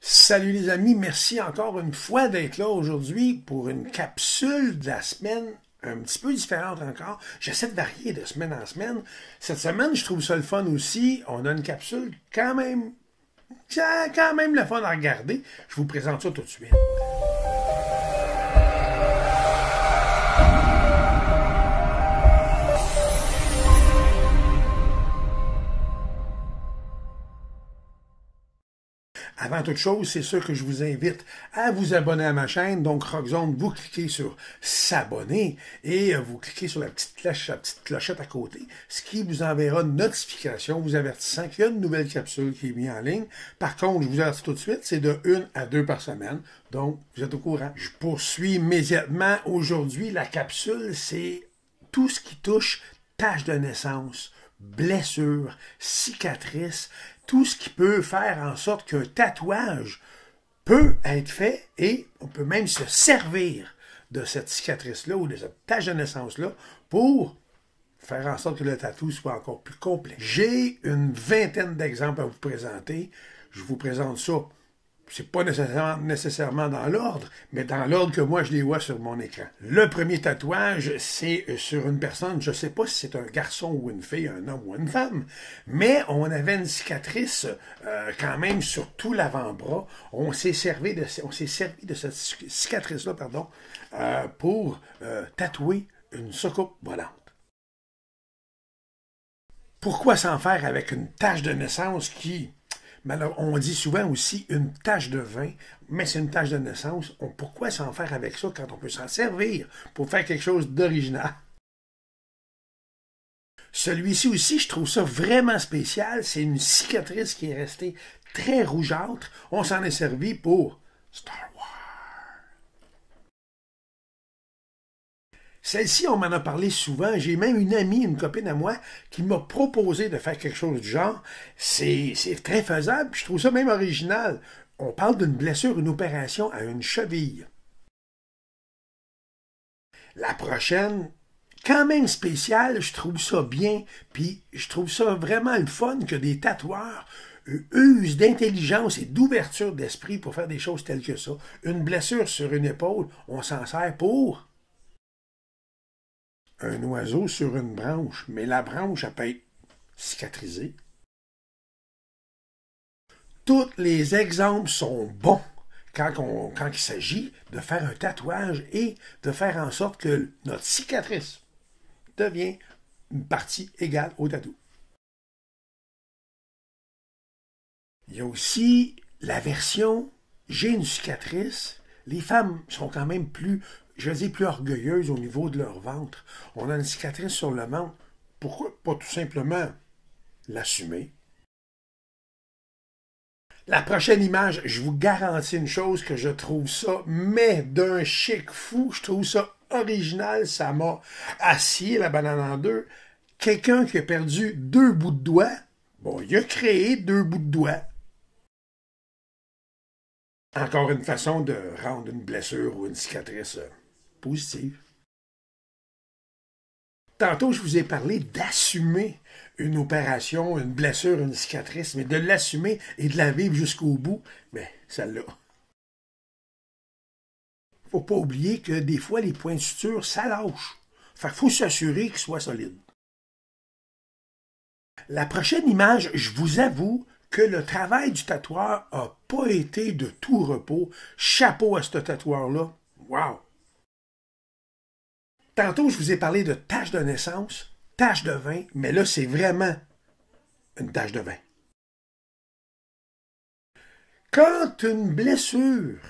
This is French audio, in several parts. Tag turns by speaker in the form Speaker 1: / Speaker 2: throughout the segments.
Speaker 1: Salut les amis, merci encore une fois d'être là aujourd'hui pour une capsule de la semaine un petit peu différente encore. J'essaie de varier de semaine en semaine. Cette semaine, je trouve ça le fun aussi. On a une capsule quand même le fun à regarder. Je vous présente ça tout de suite. Avant toute chose, c'est sûr que je vous invite à vous abonner à ma chaîne. Donc, Rockzone, vous cliquez sur s'abonner et vous cliquez sur la petite clochette à côté, ce qui vous enverra une notification vous avertissant qu'il y a une nouvelle capsule qui est mise en ligne. Par contre, je vous avertis tout de suite, c'est de 1 à 2 par semaine. Donc, vous êtes au courant. Je poursuis immédiatement. Aujourd'hui, la capsule, c'est tout ce qui touche taches de naissance, blessures, cicatrices, tout ce qui peut faire en sorte qu'un tatouage peut être fait et on peut même se servir de cette cicatrice-là ou de cette tache de naissance-là pour faire en sorte que le tatou soit encore plus complet. J'ai une vingtaine d'exemples à vous présenter. Je vous présente ça. C'est pas nécessairement dans l'ordre, mais dans l'ordre que moi je les vois sur mon écran. Le premier tatouage, c'est sur une personne, je sais pas si c'est un garçon ou une fille, un homme ou une femme, mais on avait une cicatrice quand même sur tout l'avant-bras. On s'est servi de cette cicatrice-là, pour tatouer une soucoupe volante. Pourquoi s'en faire avec une tache de naissance qui... on dit souvent aussi une tache de vin, mais c'est une tache de naissance. Pourquoi s'en faire avec ça quand on peut s'en servir pour faire quelque chose d'original? Celui-ci aussi, je trouve ça vraiment spécial. C'est une cicatrice qui est restée très rougeâtre. On s'en est servi pour Star Wars. Celle-ci, on m'en a parlé souvent. J'ai même une amie, une copine à moi, qui m'a proposé de faire quelque chose du genre. C'est très faisable, puis je trouve ça même original. On parle d'une blessure, une opération à une cheville. La prochaine, quand même spéciale, je trouve ça bien, puis je trouve ça vraiment le fun que des tatoueurs usent d'intelligence et d'ouverture d'esprit pour faire des choses telles que ça. Une blessure sur une épaule, on s'en sert pour... un oiseau sur une branche, mais la branche, elle peut être cicatrisée. Tous les exemples sont bons quand il s'agit de faire un tatouage et de faire en sorte que notre cicatrice devient une partie égale au tatou. Il y a aussi la version « j'ai une cicatrice ». Les femmes sont quand même plus orgueilleuses au niveau de leur ventre. On a une cicatrice sur le ventre. Pourquoi pas tout simplement l'assumer? La prochaine image, je vous garantis une chose que je trouve ça, mais d'un chic fou, je trouve ça original, ça m'a assis la banane en deux. Quelqu'un qui a perdu 2 bouts de doigts, bon, il a créé 2 bouts de doigts. Encore une façon de rendre une blessure ou une cicatrice positive. Tantôt, je vous ai parlé d'assumer une opération, une blessure, une cicatrice, mais de l'assumer et de la vivre jusqu'au bout, mais celle-là. Faut pas oublier que des fois, les points de suture, ça lâche. Fait qu'il faut s'assurer qu'ils soient solides. La prochaine image, je vous avoue que le travail du tatoueur n'a pas été de tout repos. Chapeau à ce tatoueur-là. Wow! Tantôt, je vous ai parlé de tache de naissance, tache de vin, mais là, c'est vraiment une tache de vin. Quand une blessure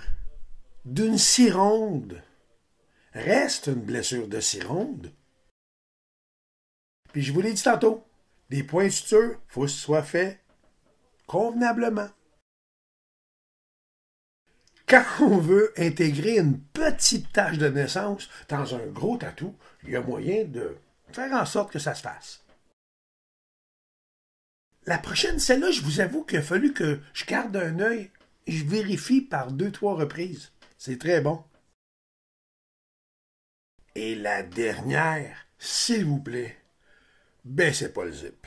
Speaker 1: d'une cironde reste une blessure de cironde, puis je vous l'ai dit tantôt, des points de suture, il faut que ce soit fait convenablement. Quand on veut intégrer une petite tache de naissance dans un gros tatou, il y a moyen de faire en sorte que ça se fasse. La prochaine, celle-là, je vous avoue qu'il a fallu que je garde un œil et je vérifie par 2-3 reprises. C'est très bon. Et la dernière, s'il vous plaît, baissez pas le zip.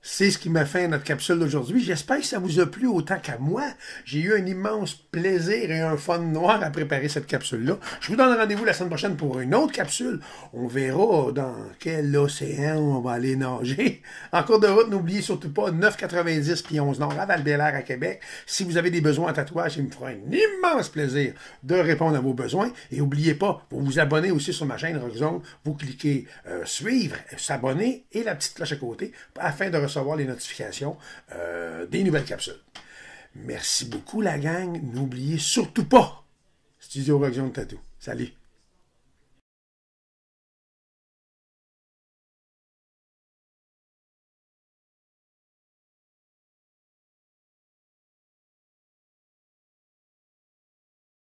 Speaker 1: C'est ce qui m'a fait notre capsule d'aujourd'hui. J'espère que ça vous a plu autant qu'à moi. J'ai eu un immense plaisir et un fun noir à préparer cette capsule-là. Je vous donne rendez-vous la semaine prochaine pour une autre capsule. On verra dans quel océan on va aller nager. En cours de route, n'oubliez surtout pas 9,90 puis 11 Nord à Val-Bélair à Québec. Si vous avez des besoins en tatouage, il me fera un immense plaisir de répondre à vos besoins. Et n'oubliez pas, vous vous abonnez aussi sur ma chaîne Rockzone. Vous cliquez suivre, s'abonner et la petite cloche à côté afin de recevoir les notifications des nouvelles capsules. Merci beaucoup la gang. N'oubliez surtout pas Studio Rockzone Tattoo. Salut!